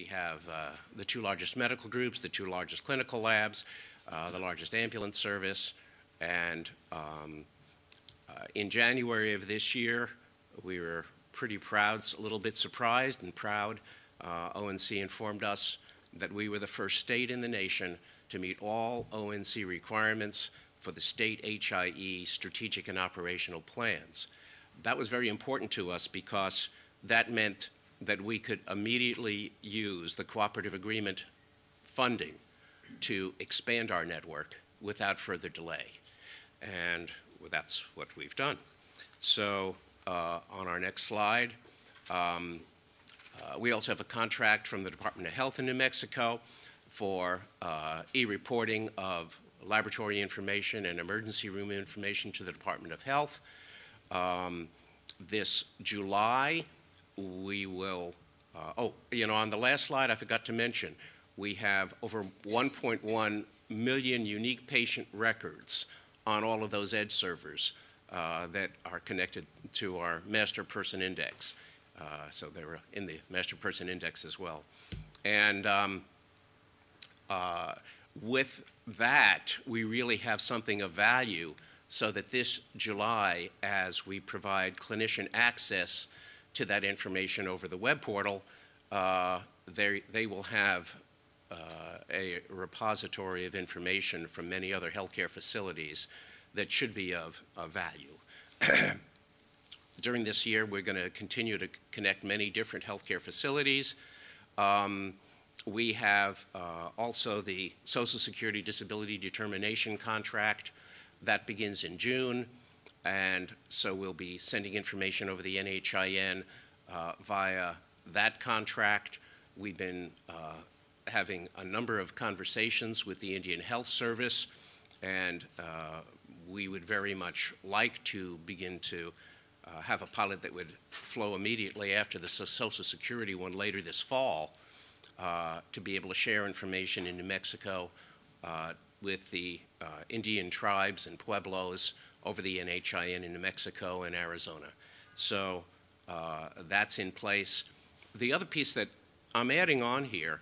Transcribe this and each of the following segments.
We have the two largest medical groups, the two largest clinical labs, the largest ambulance service, and in January of this year, we were pretty proud, a little bit surprised and proud. ONC informed us that we were the first state in the nation to meet all ONC requirements for the state HIE strategic and operational plans. That was very important to us because that meant that we could immediately use the cooperative agreement funding to expand our network without further delay. And that's what we've done. So on our next slide, we also have a contract from the Department of Health in New Mexico for e-reporting of laboratory information and emergency room information to the Department of Health. This July, we will, on the last slide I forgot to mention, we have over 1.1 million unique patient records on all of those EDGE servers that are connected to our master person index. So they were in the master person index as well. And with that, we really have something of value so that this July, as we provide clinician access to that information over the web portal, they will have a repository of information from many other healthcare facilities that should be of value. During this year, we're going to continue to connect many different healthcare facilities. We have also the Social Security Disability Determination contract that begins in June, and so we'll be sending information over the NHIN via that contract. We've been having a number of conversations with the Indian Health Service, and we would very much like to begin to have a pilot that would flow immediately after the Social Security one later this fall to be able to share information in New Mexico with the Indian tribes and pueblos over the NHIN in New Mexico and Arizona. So that's in place. The other piece that I'm adding on here,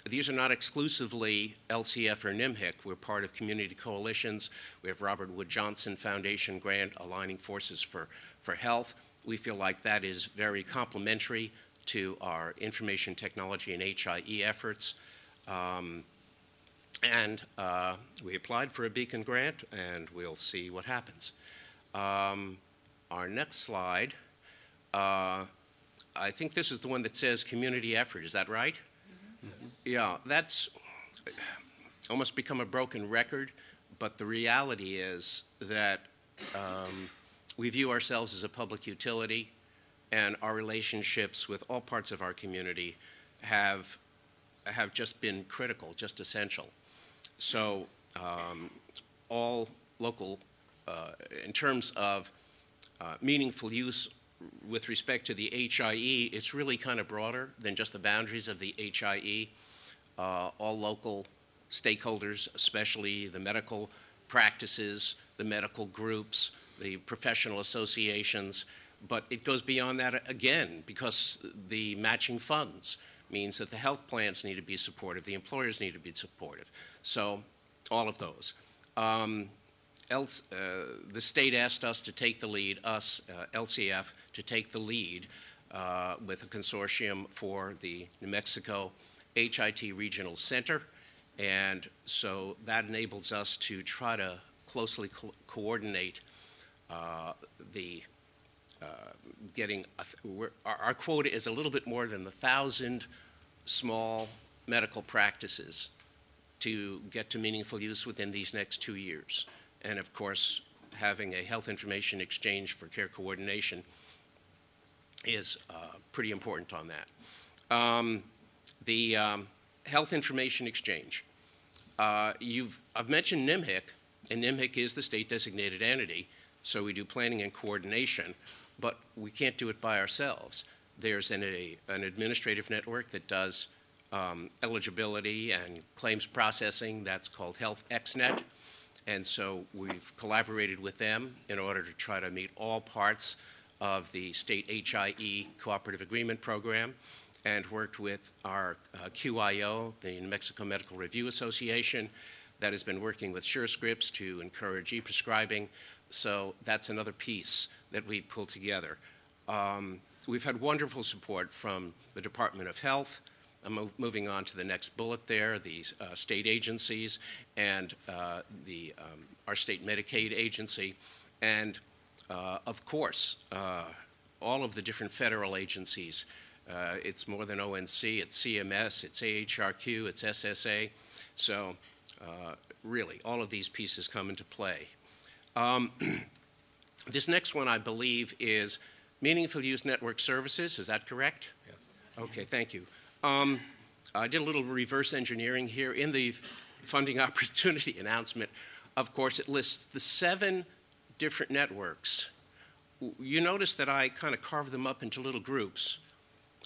these are not exclusively LCF or NMHIC. We're part of community coalitions. We have Robert Wood Johnson Foundation grant aligning forces for health. We feel like that is very complementary to our information technology and HIE efforts. We applied for a Beacon grant, and we'll see what happens. Our next slide, I think this is the one that says community effort. Is that right? Mm-hmm. Yeah, that's almost become a broken record, but the reality is that we view ourselves as a public utility, and our relationships with all parts of our community have just been critical, just essential. So all local, in terms of meaningful use with respect to the HIE, it's really kind of broader than just the boundaries of the HIE. All local stakeholders, especially the medical practices, the medical groups, the professional associations, but it goes beyond that again because the matching funds means that the health plans need to be supportive, the employers need to be supportive. So all of those. The state asked us to take the lead, LCF, to take the lead with a consortium for the New Mexico HIT Regional Center. And so that enables us to try to closely coordinate our quota is a little bit more than 1,000 small medical practices to get to meaningful use within these next 2 years. And of course, having a health information exchange for care coordination is pretty important on that. The health information exchange. I've mentioned NMHIC, and NMHIC is the state designated entity, so we do planning and coordination, but we can't do it by ourselves. There's an administrative network that does eligibility and claims processing. That's called Health XNet. And so we've collaborated with them in order to try to meet all parts of the state HIE cooperative agreement program. and worked with our QIO, the New Mexico Medical Review Association, that has been working with SureScripts to encourage e-prescribing. So that's another piece that we pulled together. We've had wonderful support from the Department of Health. I'm moving on to the next bullet there, the state agencies and our state Medicaid agency. And of course, all of the different federal agencies. It's more than ONC, it's CMS, it's AHRQ, it's SSA. So really, all of these pieces come into play. This next one, I believe, is Meaningful Use Network Services. Is that correct? Yes. Okay, thank you. I did a little reverse engineering here. In the funding opportunity announcement, of course, it lists the 7 different networks. You notice that I kind of carved them up into little groups,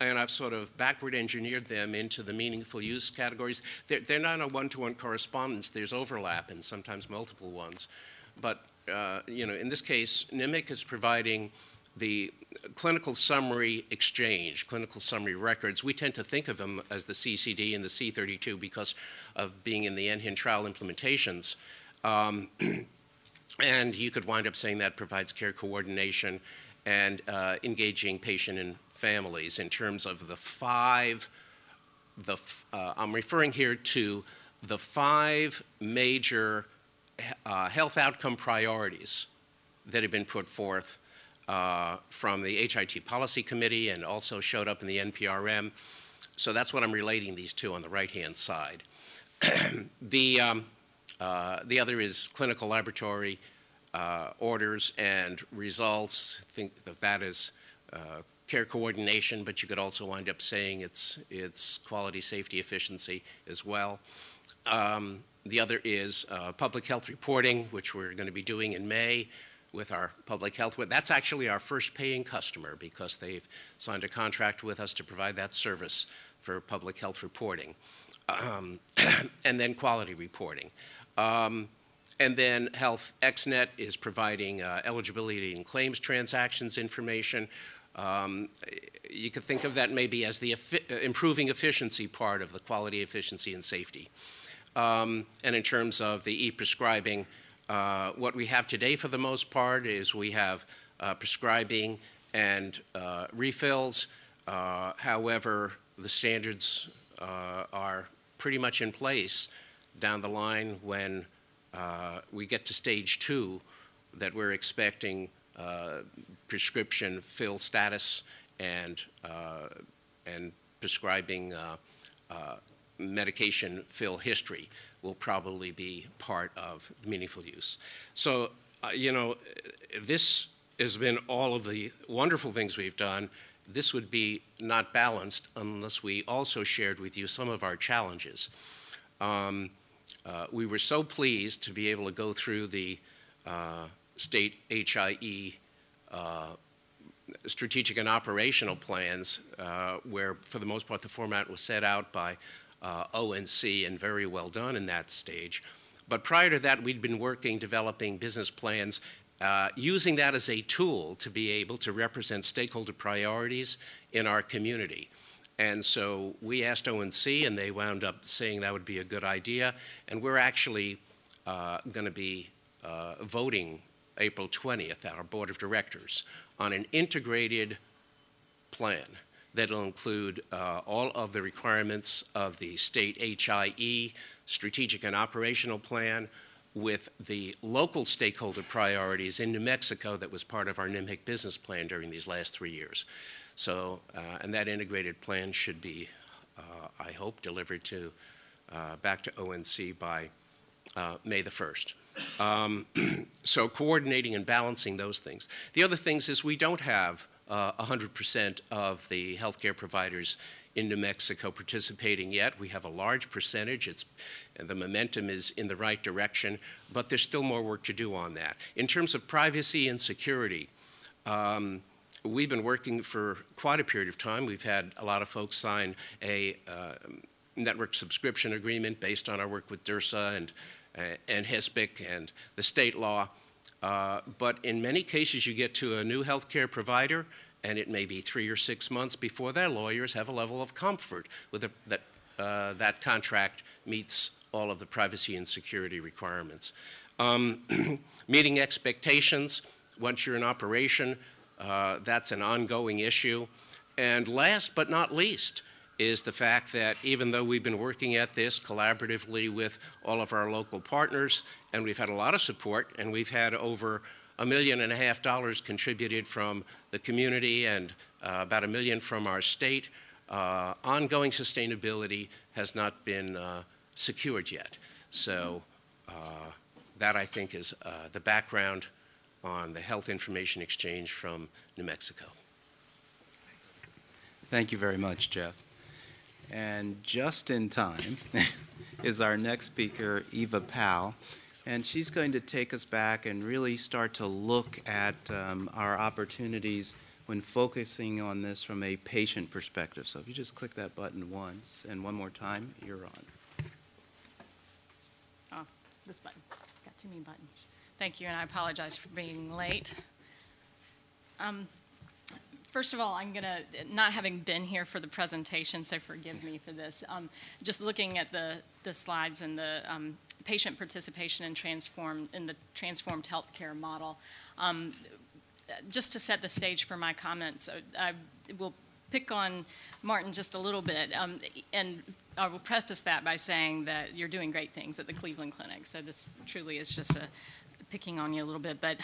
and I've sort of backward engineered them into the meaningful use categories. They're not a one-to-one correspondence. There's overlap and sometimes multiple ones. But you know, in this case, NMIC is providing the clinical summary exchange, clinical summary records. We tend to think of them as the CCD and the C32 because of being in the NHIN trial implementations. And you could wind up saying that provides care coordination and engaging patient and families in terms of the 5, I'm referring here to the 5 major health outcome priorities that have been put forth from the HIT Policy Committee and also showed up in the NPRM. So that's what I'm relating these to on the right-hand side. The other is clinical laboratory orders and results. Think of that as care coordination, but you could also wind up saying it's quality, safety, efficiency as well. The other is public health reporting, which we're going to be doing in May with our public health. That's actually our first paying customer because they've signed a contract with us to provide that service for public health reporting. And then quality reporting. And then Health XNet is providing eligibility and claims transactions information. You could think of that maybe as the improving efficiency part of the quality, efficiency, and safety. And in terms of the e-prescribing, what we have today for the most part is we have prescribing and refills. However, the standards are pretty much in place down the line when we get to stage 2 that we're expecting prescription fill status and prescribing medication fill history will probably be part of meaningful use. So, you know, this has been all of the wonderful things we've done. This would be not balanced unless we also shared with you some of our challenges. We were so pleased to be able to go through the state HIE strategic and operational plans where, for the most part, the format was set out by ONC and very well done in that stage. But prior to that, we'd been working, developing business plans, using that as a tool to be able to represent stakeholder priorities in our community. And so we asked ONC, and they wound up saying that would be a good idea. And we're actually going to be voting April 20th at our board of directors on an integrated plan that'll include all of the requirements of the state HIE strategic and operational plan with the local stakeholder priorities in New Mexico that was part of our NMHC business plan during these last 3 years. So, and that integrated plan should be, I hope, delivered to back to ONC by May the 1st. So coordinating and balancing those things. The other things is we don't have 100% of the healthcare providers in New Mexico participating yet. We have a large percentage. And the momentum is in the right direction, but there's still more work to do on that. In terms of privacy and security, we've been working for quite a period of time. We've had a lot of folks sign a network subscription agreement based on our work with DRSA and HISPIC and the state law. But in many cases, you get to a new healthcare provider, and it may be 3 or 6 months before their lawyers have a level of comfort with that contract meets all of the privacy and security requirements. Meeting expectations once you're in operation, that's an ongoing issue. And last but not least is the fact that even though we've been working at this collaboratively with all of our local partners, and we've had a lot of support, and we've had over $1.5 million contributed from the community and about $1 million from our state, ongoing sustainability has not been secured yet. So that, I think, is the background on the Health Information Exchange from New Mexico. Thank you very much, Jeff. And just in time is our next speaker, Eva Powell, and she's going to take us back and really start to look at our opportunities when focusing on this from a patient perspective. So if you just click that button once and one more time, you're on. Oh, this button. Got too many buttons. Thank you, and I apologize for being late. First of all, I'm going to, not having been here for the presentation, so forgive me for this, just looking at the slides and the patient participation in the transformed healthcare model. Just to set the stage for my comments, I will pick on Martin just a little bit, and I will preface that by saying that you're doing great things at the Cleveland Clinic, so this truly is just picking on you a little bit. But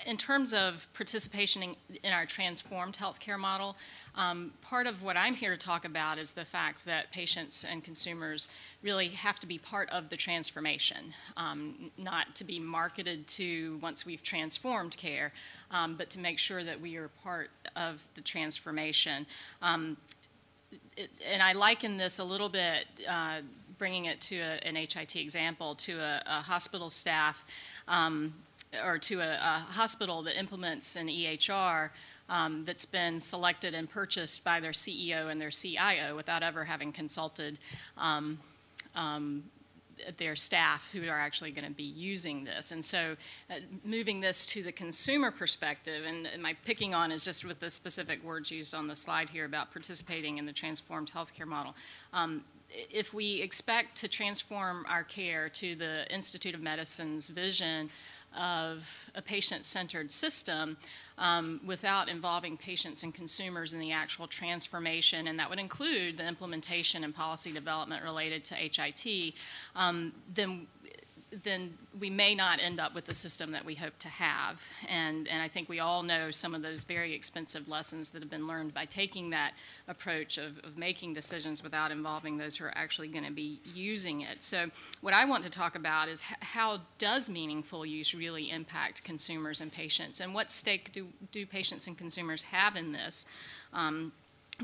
in terms of participation in our transformed healthcare model, part of what I'm here to talk about is the fact that patients and consumers really have to be part of the transformation, not to be marketed to once we've transformed care, but to make sure that we are part of the transformation. And I liken this a little bit, bringing it to an HIT example, to a hospital staff or to a hospital that implements an EHR that's been selected and purchased by their CEO and their CIO without ever having consulted their staff who are actually going to be using this. And so moving this to the consumer perspective, and my picking on is just with the specific words used on the slide here about participating in the transformed healthcare model. If we expect to transform our care to the Institute of Medicine's vision of a patient-centered system without involving patients and consumers in the actual transformation, and that would include the implementation and policy development related to HIT, then we may not end up with the system that we hope to have. And I think we all know some of those very expensive lessons that have been learned by taking that approach of making decisions without involving those who are actually going to be using it. So what I want to talk about is how does meaningful use really impact consumers and patients, and what stake do patients and consumers have in this?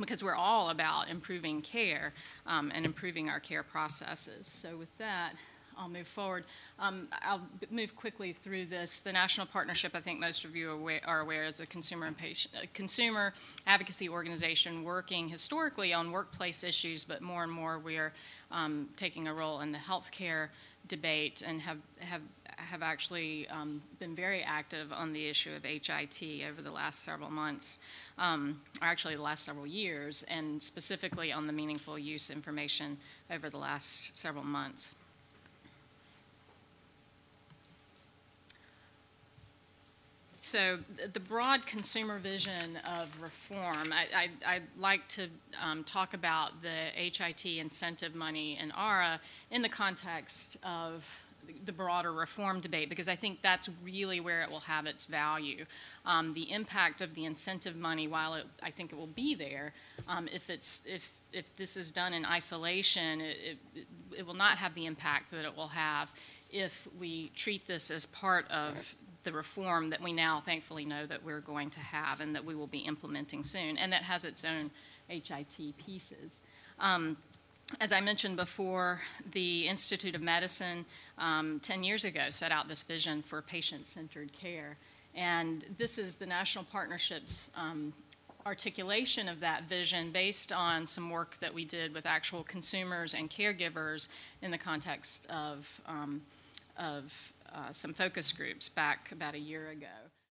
Because we're all about improving care and improving our care processes. So with that, I'll move forward. I'll move quickly through this. The National Partnership, I think most of you are aware, is a consumer advocacy organization working historically on workplace issues, but more and more we are taking a role in the healthcare debate and have actually been very active on the issue of HIT over the last several months, or actually the last several years, and specifically on the meaningful use information over the last several months. So the broad consumer vision of reform, I'd like to talk about the HIT incentive money and ARA in the context of the broader reform debate, because I think that's really where it will have its value. The impact of the incentive money, while I think it will be there, if this is done in isolation, it will not have the impact that it will have if we treat this as part of the reform that we now thankfully know that we're going to have and that we will be implementing soon, and that has its own HIT pieces. As I mentioned before, the Institute of Medicine 10 years ago set out this vision for patient-centered care, and this is the National Partnership's articulation of that vision based on some work that we did with actual consumers and caregivers in the context of some focus groups back about a year ago.